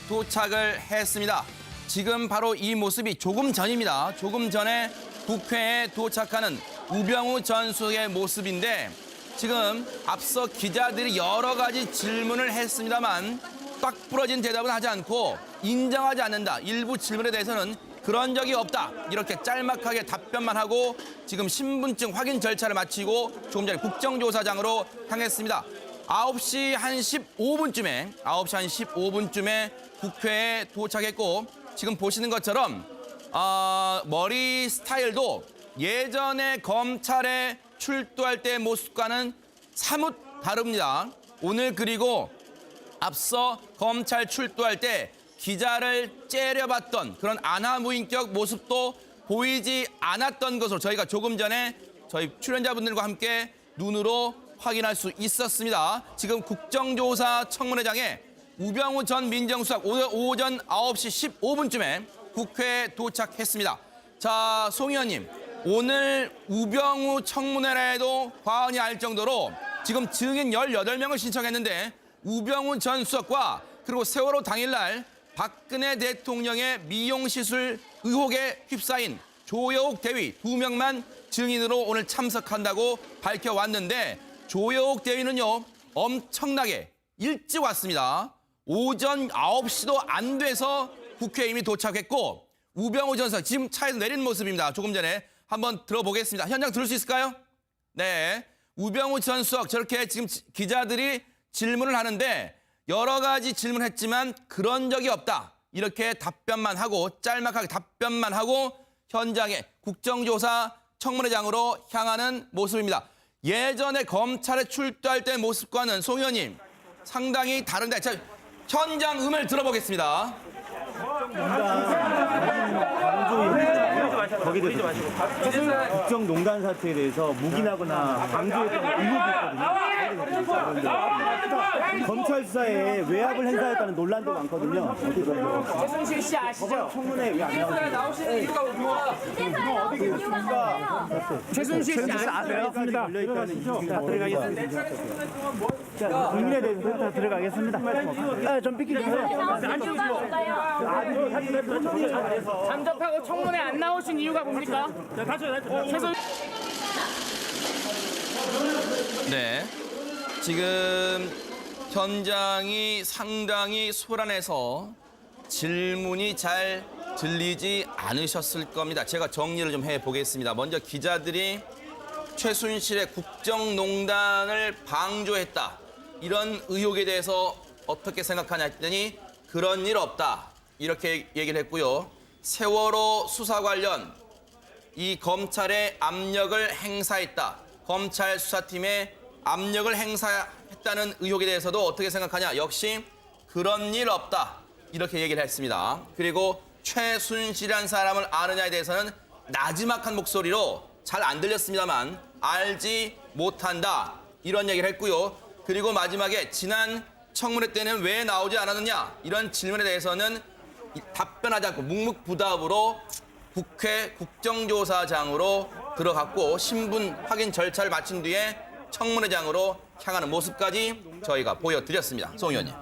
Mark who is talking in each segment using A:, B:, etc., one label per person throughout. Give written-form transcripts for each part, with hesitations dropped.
A: 도착을 했습니다. 지금 바로 이 모습이 조금 전입니다. 조금 전에 국회에 도착하는 우병우 전 수석의 모습인데 지금 앞서 기자들이 여러 가지 질문을 했습니다만 딱 부러진 대답은 하지 않고 인정하지 않는다. 일부 질문에 대해서는 그런 적이 없다. 이렇게 짤막하게 답변만 하고 지금 신분증 확인 절차를 마치고 조금 전에 국정조사장으로 향했습니다. 9시 한 15분쯤에 국회에 도착했고 지금 보시는 것처럼 머리 스타일도 예전에 검찰에 출두할 때 모습과는 사뭇 다릅니다. 오늘 그리고 앞서 검찰 출두할 때 기자를 째려봤던 그런 안하무인격 모습도 보이지 않았던 것으로 저희가 조금 전에 저희 출연자분들과 함께 눈으로 확인할 수 있었습니다. 지금 국정조사 청문회장에 우병우 전 민정수석 오늘 오전 9시 15분쯤에 국회에 도착했습니다. 자, 송 의원님, 오늘 우병우 청문회라 해도 과언이 아닐 정도로 지금 증인 18명을 신청했는데 우병우 전 수석과 그리고 세월호 당일날 박근혜 대통령의 미용시술 의혹에 휩싸인 조여옥 대위 2명만 증인으로 오늘 참석한다고 밝혀왔는데 조여옥 대위는요 엄청나게 일찍 왔습니다. 오전 9시도 안 돼서 국회에 이미 도착했고 우병우 전 수석 지금 차에서 내리는 모습입니다. 조금 전에 한번 들어보겠습니다. 현장 들을 수 있을까요? 네, 우병우 전 수석 저렇게 지금 기자들이 질문을 하는데 여러 가지 질문했지만 그런 적이 없다. 이렇게 답변만 하고 짤막하게 답변만 하고 현장에 국정조사 청문회장으로 향하는 모습입니다. 예전에 검찰에 출두할 때 모습과는 송 의원님 상당히 다른데 자, 현장 음을 들어보겠습니다.
B: 거기에 대해서 국정농단 사태에 대해서 묵인하거나 방조했던 의혹이 있거든요. 검찰 수사에 외압을 행사했다는 논란도 많거든요.
C: 최순실 씨 아시죠?
B: 청문회 왜 안 나오시는
C: 이유가 최순실 씨 아세요?
B: 열려있다는 들어가겠습니다. 자, 국민에 대해서 다 들어가겠습니다. 좀 비켜주세요.
C: 잠적하고 청문회 안 나오신 이유가 뭡니까?
A: 네, 지금 현장이 상당히 소란해서 질문이 잘 들리지 않으셨을 겁니다. 제가 정리를 좀 해보겠습니다. 먼저 기자들이 최순실의 국정농단을 방조했다. 이런 의혹에 대해서 어떻게 생각하냐 했더니 그런 일 없다. 이렇게 얘기를 했고요. 세월호 수사 관련 이 검찰의 압력을 행사했다. 검찰 수사팀에 압력을 행사했다는 의혹에 대해서도 어떻게 생각하냐. 역시 그런 일 없다. 이렇게 얘기를 했습니다. 그리고 최순실이라는 사람을 아느냐에 대해서는 나지막한 목소리로 잘 안 들렸습니다만 알지 못한다. 이런 얘기를 했고요. 그리고 마지막에 지난 청문회 때는 왜 나오지 않았느냐. 이런 질문에 대해서는 답변하지 않고 묵묵부답으로 국회 국정조사장으로 들어갔고 신분 확인 절차를 마친 뒤에 청문회장으로 향하는 모습까지 저희가 보여드렸습니다. 송 의원님.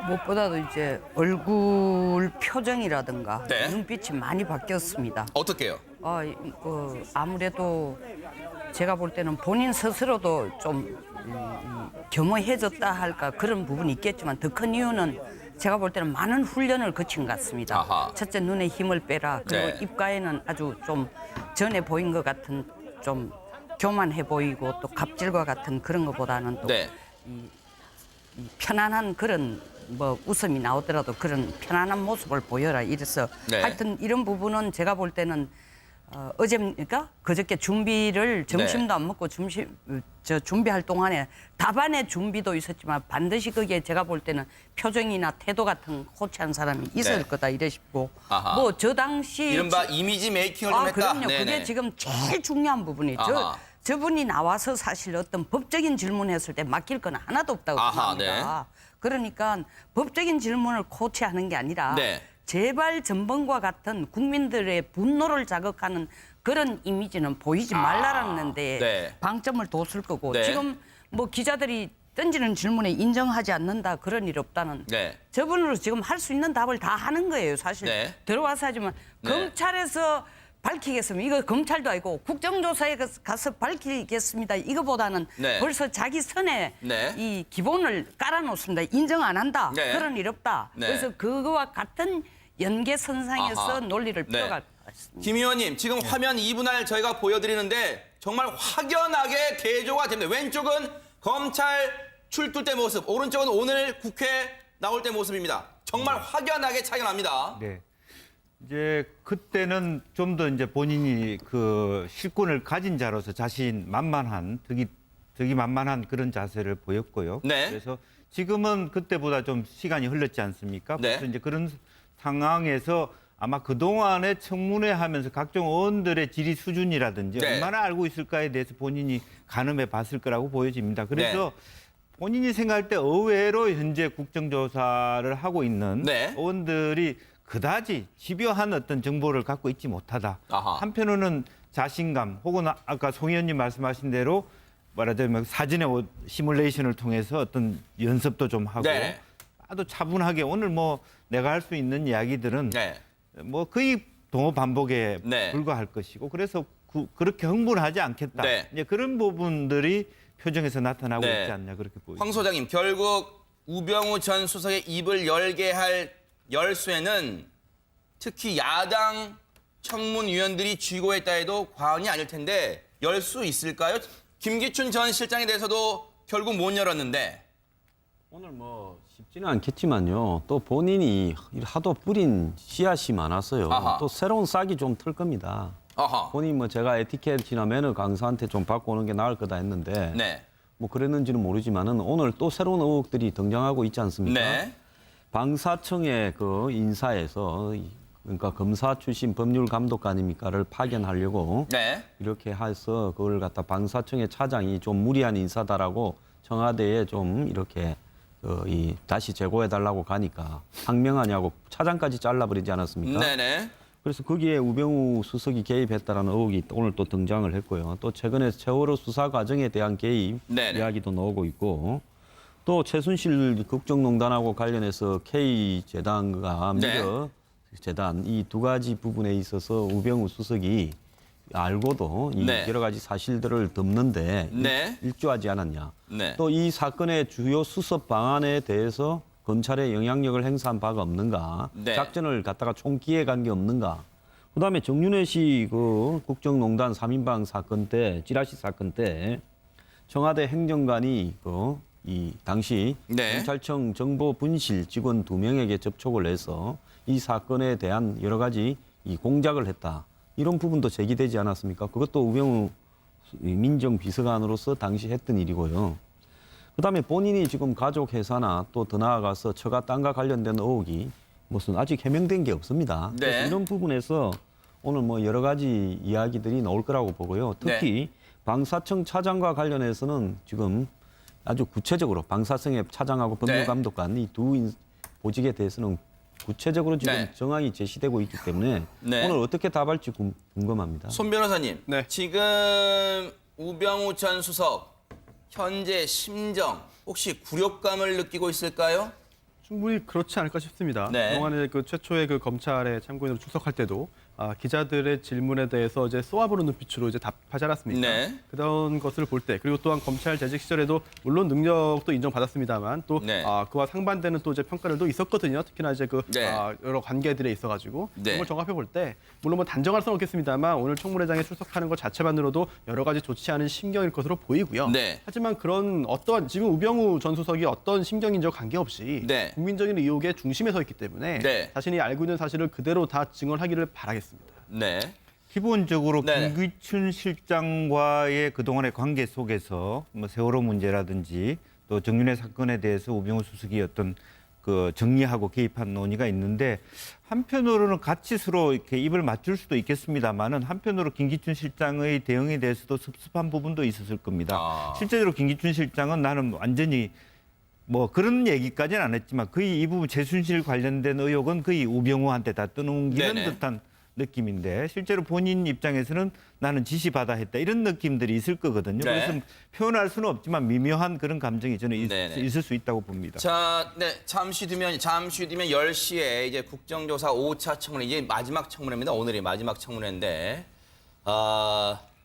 D: 무엇보다도 이제 얼굴 표정이라든가
A: 네.
D: 눈빛이 많이 바뀌었습니다.
A: 어떻게요?
D: 아무래도 제가 볼 때는 본인 스스로도 좀 겸허해졌다 할까 그런 부분이 있겠지만 더 큰 이유는 제가 볼 때는 많은 훈련을 거친 것 같습니다.
A: 아하.
D: 첫째 눈에 힘을 빼라. 그리고
A: 네.
D: 입가에는 아주 좀 전에 보인 것 같은 좀 교만해 보이고 또 갑질과 같은 그런 것보다는 또
A: 네.
D: 편안한 그런 뭐 웃음이 나오더라도 그런 편안한 모습을 보여라 이래서
A: 네.
D: 하여튼 이런 부분은 제가 볼 때는 어제입니까? 그저께 준비를 점심도
A: 네.
D: 안 먹고 준비할 동안에 답안의 준비도 있었지만 반드시 거기에 제가 볼 때는 표정이나 태도 같은 코치한 사람이 있을
A: 네.
D: 거다 이래 싶고
A: 아하.
D: 뭐 저 당시
A: 이른바 이미지 메이킹을 좀 했다.
D: 그럼요.
A: 네네.
D: 그게 지금 제일 중요한 부분이죠.
A: 아하.
D: 저분이 나와서 사실 어떤 법적인 질문했을 때 맡길 건 하나도 없다고
A: 아하,
D: 생각합니다. 그러니까 법적인 질문을 코치하는 게 아니라
A: 네.
D: 제발 전번과 같은 국민들의 분노를 자극하는 그런 이미지는 보이지 말라는 데
A: 네.
D: 방점을 뒀을 거고
A: 네.
D: 지금 뭐 기자들이 던지는 질문에 인정하지 않는다 그런 일 없다는
A: 네.
D: 저분으로 지금 할 수 있는 답을 다 하는 거예요. 사실
A: 네.
D: 들어와서 하지만
A: 네.
D: 검찰에서 밝히겠습니다. 이거 검찰도 아니고 국정조사에 가서 밝히겠습니다. 이거보다는
A: 네.
D: 벌써 자기 선에
A: 네.
D: 이 기본을 깔아놓습니다. 인정 안 한다.
A: 네.
D: 그런 일 없다.
A: 네.
D: 그래서 그거와 같은 연계선상에서
A: 아하.
D: 논리를
A: 네.
D: 풀어갈 것 같습니다.
A: 김 의원님, 지금 화면 2분할 저희가 보여드리는데 정말 확연하게 대조가 됩니다. 왼쪽은 검찰 출두 때 모습, 오른쪽은 오늘 국회 나올 때 모습입니다. 정말 확연하게 차이가 납니다.
E: 네. 이제 그때는 좀 더 이제 본인이 그 실권을 가진 자로서 자신 만만한 득이 만만한 그런 자세를 보였고요.
A: 네.
E: 그래서 지금은 그때보다 좀 시간이 흘렀지 않습니까?
A: 네.
E: 그래서 이제 그런 상황에서 아마 그동안에 청문회 하면서 각종 의원들의 지리 수준이라든지
A: 네.
E: 얼마나 알고 있을까에 대해서 본인이 가늠해 봤을 거라고 보여집니다. 그래서 본인이 생각할 때 의외로 현재 국정조사를 하고 있는
A: 네.
E: 의원들이 그다지 집요한 어떤 정보를 갖고 있지 못하다.
A: 아하.
E: 한편으로는 자신감 혹은 아까 송 의원님 말씀하신 대로 말하자면 사전의 시뮬레이션을 통해서 어떤 연습도 좀 하고
A: 네.
E: 아주 차분하게 오늘 뭐 내가 할 수 있는 이야기들은
A: 네.
E: 뭐 거의 동호 반복에
A: 네.
E: 불과할 것이고 그래서 그렇게 흥분하지 않겠다.
A: 네.
E: 이제 그런 부분들이 표정에서 나타나고
A: 네.
E: 있지 않냐 그렇게 보입니다.
A: 황 소장님, 결국 우병우 전 수석의 입을 열게 할 열쇠는 특히 야당 청문위원들이 쥐고 했다 해도 과언이 아닐 텐데 열 수 있을까요? 김기춘 전 실장에 대해서도 결국 못 열었는데.
F: 오늘 뭐 쉽지는 않겠지만요. 또 본인이 하도 뿌린 씨앗이 많았어요.
A: 아하.
F: 또 새로운 싹이 좀 틀 겁니다.
A: 아하.
F: 본인 뭐 제가 에티켓이나 매너 강사한테 좀 받고 오는 게 나을 거다 했는데
A: 네.
F: 뭐 그랬는지는 모르지만은 오늘 또 새로운 의혹들이 등장하고 있지 않습니까?
A: 네.
F: 방사청의 그 인사에서 그러니까 검사 출신 법률감독관입니까를 파견하려고
A: 네.
F: 이렇게 해서 그걸 갖다 방사청의 차장이 좀 무리한 인사다라고 청와대에 좀 이렇게 다시 제고해달라고 가니까 항명하냐고 차장까지 잘라버리지 않았습니까?
A: 네네.
F: 그래서 거기에 우병우 수석이 개입했다라는 의혹이 오늘 또 등장을 했고요. 또 최근에 세월호 수사 과정에 대한 개입
A: 네네.
F: 이야기도 나오고 있고 또 최순실 국정농단하고 관련해서 K재단과
A: 네.
F: 미르재단 이 두 가지 부분에 있어서 우병우 수석이 알고도 이
A: 네.
F: 여러 가지 사실들을 덮는데
A: 네.
F: 일조하지 않았냐.
A: 네.
F: 또 이 사건의 주요 수습 방안에 대해서 검찰에 영향력을 행사한 바가 없는가.
A: 네.
F: 작전을 갖다가 총기에 간 게 없는가. 그다음에 정윤회 씨 그 국정농단 3인방 사건 때 찌라시 사건 때 청와대 행정관이 이 당시
A: 네.
F: 경찰청 정보 분실 직원 2명에게 접촉을 해서 이 사건에 대한 여러 가지 이 공작을 했다. 이런 부분도 제기되지 않았습니까? 그것도 우병우 민정비서관으로서 당시 했던 일이고요. 그다음에 본인이 지금 가족 회사나 또 더 나아가서 처가 땅과 관련된 의혹이 무슨 아직 해명된 게 없습니다.
A: 네.
F: 그래서 이런 부분에서 오늘 뭐 여러 가지 이야기들이 나올 거라고 보고요. 특히 방사청 차장과 관련해서는 지금 아주 구체적으로 방사청의 차장하고 법률감독관 이 두 보직에 대해서는 구체적으로 지금
A: 네.
F: 정황이 제시되고 있기 때문에
A: 네.
F: 오늘 어떻게 답할지 궁금합니다.
A: 손 변호사님.
B: 네.
A: 지금 우병우 전 수석 현재 심정 혹시 굴욕감을 느끼고 있을까요?
G: 충분히 그렇지 않을까 싶습니다.
A: 네.
G: 그동안에 그 최초의 그 검찰의 참고인으로 출석할 때도 기자들의 질문에 대해서 이제 쏘아보는 눈빛으로 이제 답하지 않았습니까?
A: 네.
G: 그런 것을 볼 때 그리고 또한 검찰 재직 시절에도 물론 능력도 인정받았습니다만 또
A: 네.
G: 그와 상반되는 또 이제 평가들도 있었거든요. 특히나 이제 그
A: 네.
G: 여러 관계들에 있어가지고
A: 네.
G: 그걸 종합해 볼 때 물론 뭐 단정할 수는 없겠습니다만 오늘 청문회장에 출석하는 것 자체만으로도 여러 가지 좋지 않은 심경일 것으로 보이고요.
A: 네.
G: 하지만 그런 어떠한 지금 우병우 전 수석이 어떤 심경인지와 관계없이
A: 네.
G: 국민적인 의혹의 중심에 서 있기 때문에
A: 네.
G: 자신이 알고 있는 사실을 그대로 다 증언하기를 바라겠습니다.
A: 네.
E: 기본적으로
A: 네네.
E: 김기춘 실장과의 그동안의 관계 속에서 뭐 세월호 문제라든지 또 정윤회 사건에 대해서 우병우 수석이 어떤 그 정리하고 개입한 논의가 있는데 한편으로는 같이 서로 이렇게 입을 맞출 수도 있겠습니다만은 한편으로 김기춘 실장의 대응에 대해서도 섭섭한 부분도 있었을 겁니다.
A: 아.
E: 실제로 김기춘 실장은 나는 완전히 뭐 그런 얘기까지는 안 했지만 거의 이 부분 최순실 관련된 의혹은 거의 우병우한테 다 떠넘기는
A: 네네.
E: 듯한 느낌인데 실제로 본인 입장에서는 나는 지시받아 했다 이런 느낌들이 있을 거거든요.
A: 네.
E: 그래서 표현할 수는 없지만 미묘한 그런 감정이 저는
A: 네네.
E: 있을 수 있다고 봅니다.
A: 자, 네, 잠시 뒤면 10시에 이제 국정조사 5차 청문회 이제 마지막 청문회입니다. 오늘이 마지막 청문회인데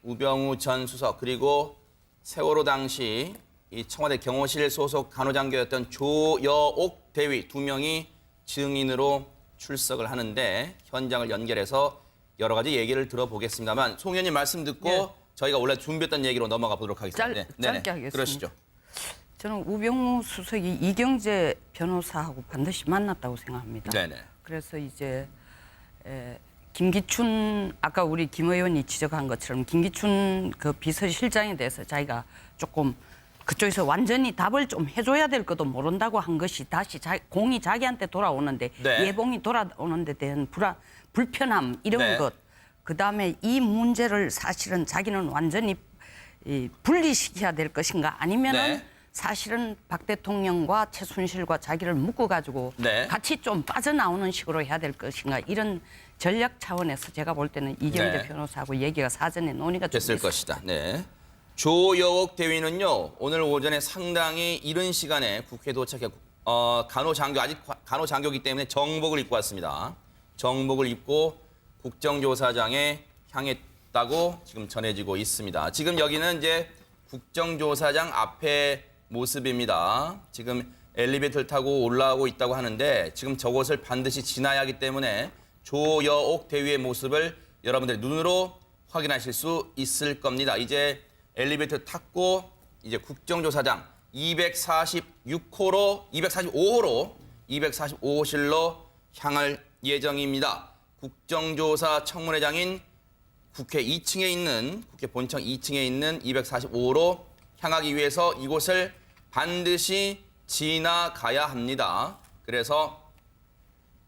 A: 우병우 전 수석 그리고 세월호 당시 이 청와대 경호실 소속 간호장교였던 조여옥 대위 두 명이 증인으로 출석을 하는데 현장을 연결해서 여러 가지 얘기를 들어보겠습니다만 송 의원님 말씀 듣고
D: 예.
A: 저희가 원래 준비했던 얘기로 넘어가 보도록 하겠습니다.
D: 짧게 하겠습니다.
A: 그러시죠.
D: 저는 우병우 수석이 이경재 변호사하고 반드시 만났다고 생각합니다.
A: 네네.
D: 그래서 이제 김기춘 아까 우리 김 의원이 지적한 것처럼 김기춘 그 비서실장에 대해서 자기가 조금 그쪽에서 완전히 답을 좀 해줘야 될 것도 모른다고 한 것이 다시 공이 자기한테 돌아오는데
A: 네.
D: 예봉이 돌아오는 데 대한 불편함 이런
A: 네.
D: 것 그다음에 이 문제를 사실은 자기는 완전히 분리시켜야 될 것인가 아니면은
A: 네.
D: 사실은 박 대통령과 최순실과 자기를 묶어가지고
A: 네.
D: 같이 좀 빠져나오는 식으로 해야 될 것인가 이런 전략 차원에서 제가 볼 때는 이경재
A: 네.
D: 변호사하고 얘기가 사전에 논의가 좀
A: 됐을 것이다. 네. 조여옥 대위는요 오늘 오전에 상당히 이른 시간에 국회에 도착해 간호장교 아직 간호장교이기 때문에 정복을 입고 왔습니다. 정복을 입고 국정조사장에 향했다고 지금 전해지고 있습니다. 지금 여기는 이제 국정조사장 앞에 모습입니다. 지금 엘리베이터를 타고 올라오고 있다고 하는데 지금 저곳을 반드시 지나야 하기 때문에 조여옥 대위의 모습을 여러분들이 눈으로 확인하실 수 있을 겁니다. 이제 엘리베이터 탔고 이제 국정조사장 245호실로 향할 예정입니다. 국정조사 청문회장인 국회 2층에 있는 국회 본청 2층에 있는 245호로 향하기 위해서 이곳을 반드시 지나가야 합니다. 그래서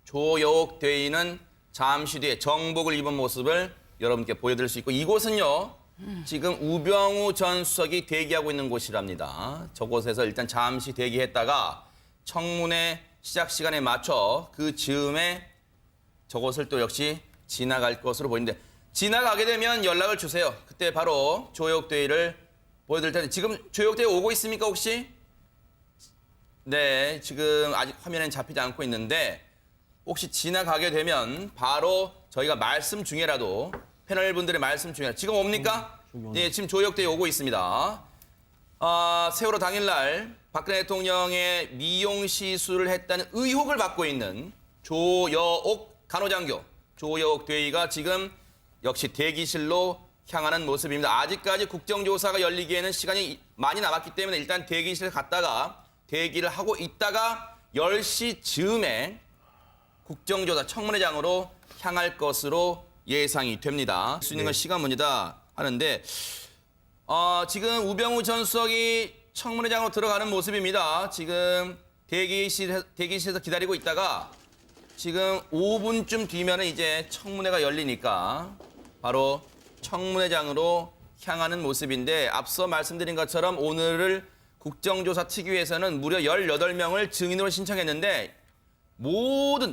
A: 조여옥 대위는 잠시 뒤에 정복을 입은 모습을 여러분께 보여드릴 수 있고 이곳은요. 지금 우병우 전 수석이 대기하고 있는 곳이랍니다. 저곳에서 일단 잠시 대기했다가 청문회 시작 시간에 맞춰 그 즈음에 저곳을 또 역시 지나갈 것으로 보이는데 지나가게 되면 연락을 주세요. 그때 바로 조여옥 대위를 보여드릴 텐데 지금 조여옥 대위 오고 있습니까 혹시? 네, 지금 아직 화면엔 잡히지 않고 있는데 혹시 지나가게 되면 바로 저희가 말씀 중에라도 패널 분들의 말씀 중에 지금 옵니까? 네, 지금 조여옥 대위 오고 있습니다. 세월호 당일날 박근혜 대통령의 미용 시술을 했다는 의혹을 받고 있는 조여옥 간호장교, 조여옥 대위가 지금 역시 대기실로 향하는 모습입니다. 아직까지 국정조사가 열리기에는 시간이 많이 남았기 때문에 일단 대기실에 갔다가 대기를 하고 있다가 10시 즈음에 국정조사 청문회장으로 향할 것으로 예상이 됩니다. 할 수 있는 건 시간 문제다 하는데 지금 우병우 전 수석이 청문회장으로 들어가는 모습입니다. 지금 대기실에서 기다리고 있다가 지금 5분쯤 뒤면 이제 청문회가 열리니까 바로 청문회장으로 향하는 모습인데 앞서 말씀드린 것처럼 오늘을 국정조사 특위에서는 무려 18명을 증인으로 신청했는데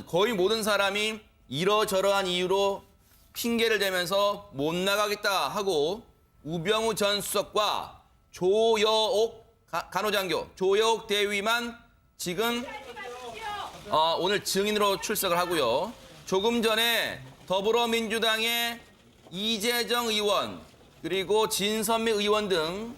A: 거의 모든 사람이 이러저러한 이유로 핑계를 대면서 못 나가겠다 하고 우병우 전 수석과 조여옥 간호장교, 조여옥 대위만 지금 오늘 증인으로 출석을 하고요. 조금 전에 더불어민주당의 이재정 의원 그리고 진선미 의원 등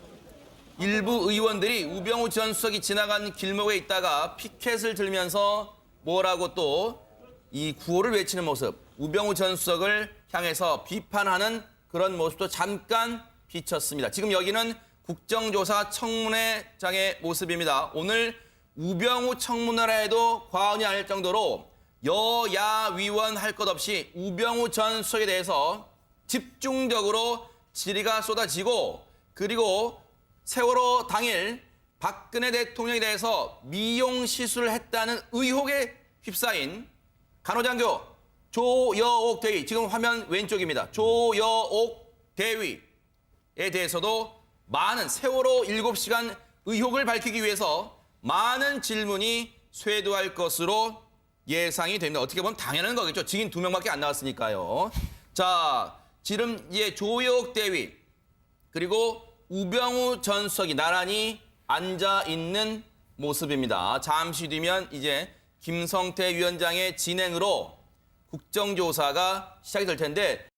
A: 일부 의원들이 우병우 전 수석이 지나간 길목에 있다가 피켓을 들면서 뭐라고 또 이 구호를 외치는 모습, 우병우 전 수석을 향해서 비판하는 그런 모습도 잠깐 비쳤습니다. 지금 여기는 국정조사 청문회장의 모습입니다. 오늘 우병우 청문회라 해도 과언이 아닐 정도로 여야 위원 할 것 없이 우병우 전 수석에 대해서 집중적으로 질의가 쏟아지고 그리고 세월호 당일 박근혜 대통령에 대해서 미용 시술을 했다는 의혹에 휩싸인 간호장교 조여옥 대위, 지금 화면 왼쪽입니다. 조여옥 대위에 대해서도 많은 세월호 7시간 의혹을 밝히기 위해서 많은 질문이 쇄도할 것으로 예상이 됩니다. 어떻게 보면 당연한 거겠죠. 증인 2명밖에 안 나왔으니까요. 자, 지금 조혁 대위 그리고 우병우 전 수석이 나란히 앉아 있는 모습입니다. 잠시 뒤면 이제 김성태 위원장의 진행으로 국정조사가 시작이 될 텐데